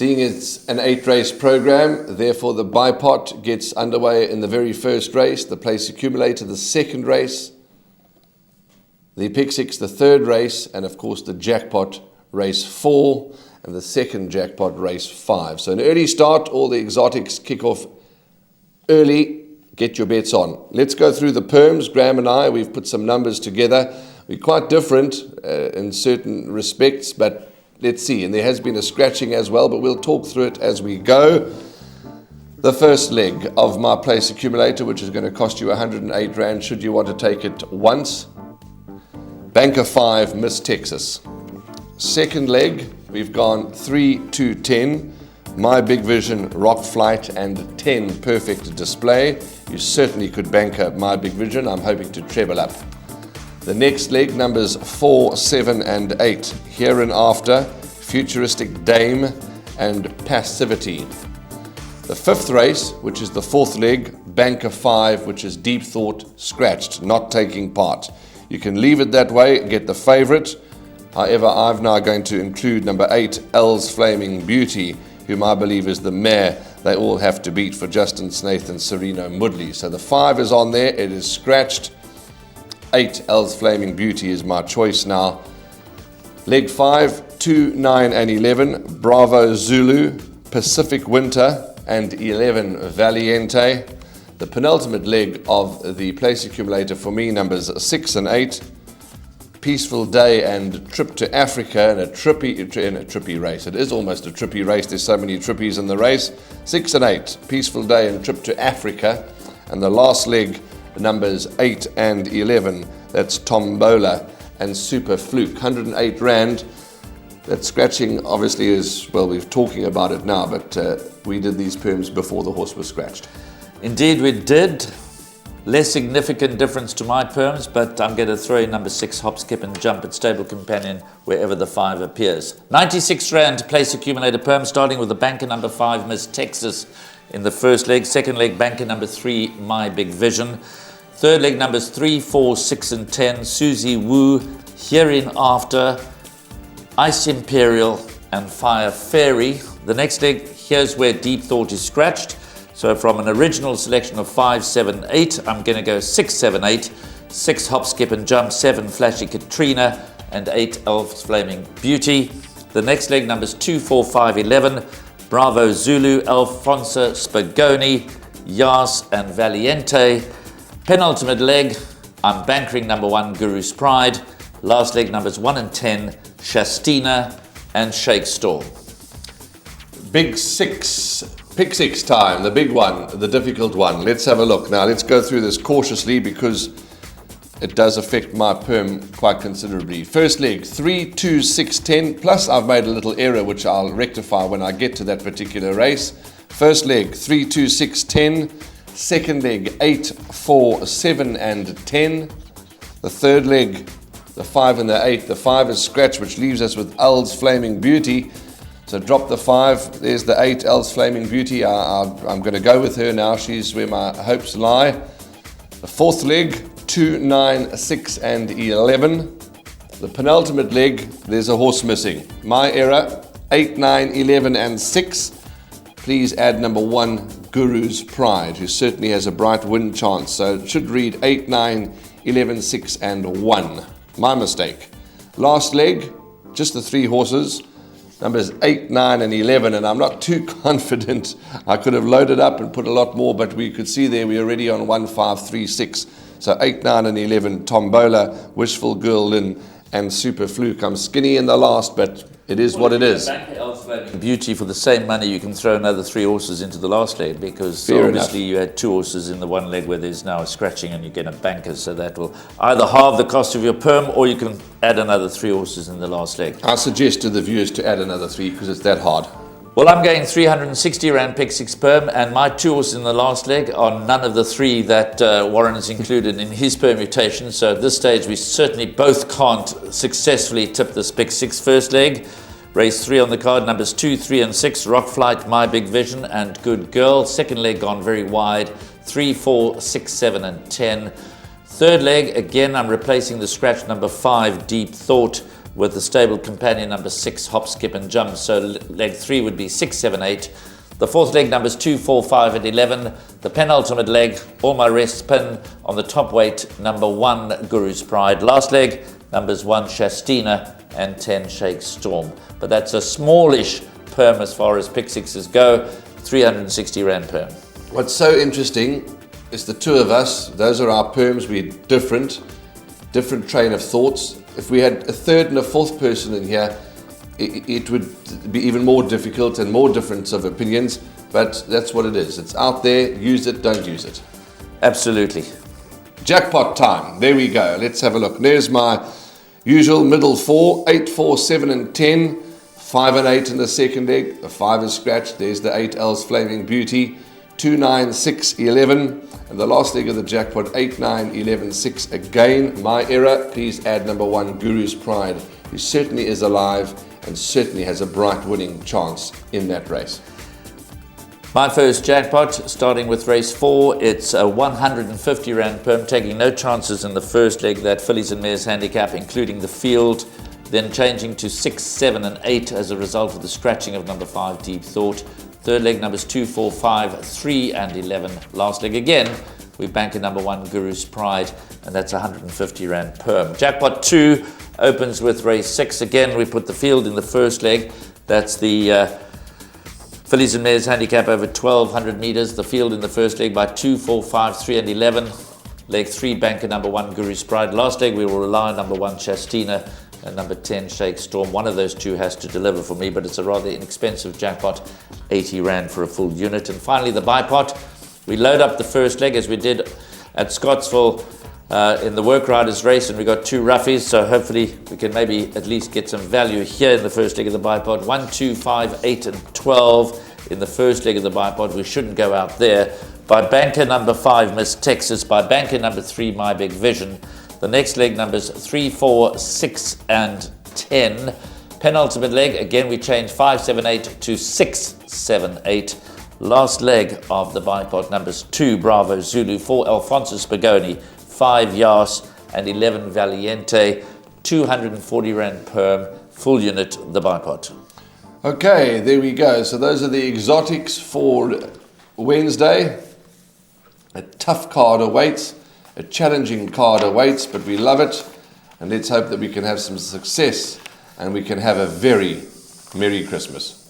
Seeing it's an 8-race program, therefore the BIPOT gets underway in the very first race, the place accumulator the second race, the pick six the third race, and of course the jackpot race 4 and the second jackpot race 5. So an early start, all the exotics kick off early. Get your bets on. Let's go through the perms. Graham and I, we've put some numbers together. We're quite different in certain respects, but let's see. And there has been a scratching as well, but we'll talk through it as we go. The first leg of my place accumulator, which is going to cost you 108 Rand should you want to take it once. Banker 5, Miss Texas. Second leg, we've gone 3, 2, 10. My Big Vision, Rock Flight, and 10 Perfect Display. You certainly could banker My Big Vision. I'm hoping to treble up. The next leg, numbers 4, 7, and 8. Here and After, Futuristic Dame, and Passivity. The fifth race, which is the fourth leg, Banker 5, which is Deep Thought, scratched, not taking part. You can leave it that way, get the favourite. However, I'm now going to include number 8, L's Flaming Beauty, whom I believe is the mare they all have to beat for Justin Snaith and Sereno Mudley. So the 5 is on there, it is scratched. 8, L's Flaming Beauty is my choice now. Leg 5, 2, 9 and 11, Bravo Zulu, Pacific Winter, and 11 Valiente. The penultimate leg of the place accumulator for me, numbers 6 and 8, Peaceful Day and Trip to Africa in a trippy race. It is almost a trippy race, there's so many trippies in the race. 6 and 8, Peaceful Day and Trip to Africa. And the last leg, numbers 8 and 11, that's Tombola and Super Fluke. 108 Rand. That scratching obviously is, well, we're talking about it now, but we did these perms before the horse was scratched. Indeed we did. Less significant difference to my perms, but I'm going to throw in number 6, Hop, Skip and Jump at Stable Companion wherever the 5 appears. 96 Rand to place accumulator perm, starting with the banker number 5, Miss Texas in the first leg. Second leg, banker number 3, My Big Vision. Third leg, numbers 3, 4, 6 and 10, Susie Woo, Hereinafter, Ice Imperial and Fire Fairy. The next leg, here's where Deep Thought is scratched. So from an original selection of 5, 7, 8, I'm going to go 6, 7, 8, 6 Hop, Skip and Jump, 7 Flashy Katrina, and 8 Elf's Flaming Beauty. The next leg, numbers 2, 4, 5, 11, Bravo Zulu, Alfonso Spagoni, Yas and Valiente. Penultimate leg, I'm bankering number 1, Guru's Pride. Last leg, numbers 1 and 10, Shastina and Shake Storm. Big 6. Pick 6 time, the big one, the difficult one. Let's have a look. Now, let's go through this cautiously because it does affect my perm quite considerably. First leg, 3, 2, 6, 10. Plus, I've made a little error which I'll rectify when I get to that particular race. First leg, 3, 2, 6, 10. Second leg, 8, 4, 7, and 10. The third leg, the 5 and the 8. The 5 is scratched, which leaves us with L's Flaming Beauty. So drop the 5, there's the 8, L's Flaming Beauty. I'm going to go with her now, she's where my hopes lie. The fourth leg, 2, 9, 6 and 11. The penultimate leg, there's a horse missing. My error, 8, 9, 11 and 6. Please add number 1, Guru's Pride, who certainly has a bright win chance. So it should read 8, 9, 11, 6 and 1. My mistake. Last leg, just the 3 horses. Numbers 8, 9 and 11, and I'm not too confident. I could have loaded up and put a lot more, but we could see there we're already on 1, 5, 3, 6. So 8, 9 and 11, Tombola, Wishful Girl Lynn, and Super Fluke. I'm skinny in the last, but it is what it is. Beauty for the same money, you can throw another 3 horses into the last leg, because Fair obviously enough. you had 2 horses in the one leg where there's now a scratching and you get a banker, so that will either halve the cost of your perm or you can add another 3 horses in the last leg. I suggest to the viewers to add another 3 because it's that hard. Well, I'm going 360 Rand pick 6 perm, and my 2 horses in the last leg are none of the 3 that Warren has included in his permutation. So at this stage, we certainly both can't successfully tip this pick 6 first leg. Race 3 on the card, numbers 2, 3 and 6, Rock Flight, My Big Vision and Good Girl. Second leg gone very wide, 3, 4, 6, 7 and 10. Third leg, again, I'm replacing the scratch number 5, Deep Thought, with the stable companion number 6, hop, skip and jump. So leg 3 would be 6, 7, 8. The fourth leg numbers 2, 4, 5 and 11. The penultimate leg, all my rest pin on the top weight, number 1, Guru's Pride. Last leg, numbers 1, Shastina and 10, Shake Storm. But that's a smallish perm as far as pick sixes go, 360 Rand perm. What's so interesting is the two of us, those are our perms, we're different train of thoughts. If we had a third and a fourth person in here, it would be even more difficult and more difference of opinions, but that's what it is. It's out there, use it, don't use it. Absolutely. Jackpot time, there we go. Let's have a look. There's my usual middle 4, 8, 4, 7 and 10, 5 and 8 in the second leg. The 5 is scratched, there's the 8 L's Flaming Beauty, 2, 9, 6, 11, and the last leg of the jackpot, 8, 9, 11, 6. Again, my error, please add number 1, Guru's Pride, who certainly is alive and certainly has a bright winning chance in that race. My first jackpot, starting with race 4, it's a 150 Rand perm, taking no chances in the first leg, that fillies and mares handicap, including the field, then changing to 6, 7 and 8 as a result of the scratching of number 5, Deep Thought. Third leg numbers 2, 4, 5, 3 and 11. Last leg again, we bank a number 1, Guru's Pride, and that's 150 Rand perm. Jackpot 2 opens with race 6. Again, we put the field in the first leg. That's the fillies and mares handicap over 1,200 meters. The field in the first leg by 2, 4, 5, 3 and 11. Leg 3, banker number 1, Guru's Pride. Last leg, we will rely on number 1, Shastina, and number 10, Shake Storm. One of those two has to deliver for me, but it's a rather inexpensive jackpot, 80 Rand for a full unit. And finally, the BIPOT. We load up the first leg as we did at Scottsville in the work riders race, and we got 2 roughies, so hopefully we can maybe at least get some value here in the first leg of the BIPOT. 1, 2, 5, 8 and 12 in the first leg of the BIPOT. We shouldn't go out there. By banker number 5, Miss Texas. By banker number 3, My Big Vision. The next leg numbers 3, 4, 6 and 10. Penultimate leg, again we change 5, 7, 8 to 6, 7, 8. Last leg of the BIPOT numbers 2, Bravo Zulu, 4, Alphonsus Begoni, 5, Yas and 11, Valiente, 240 Rand perm, full unit, the BIPOT. Okay, there we go. So those are the exotics for Wednesday. A tough card awaits. A challenging card awaits, but we love it, and let's hope that we can have some success and we can have a very Merry Christmas.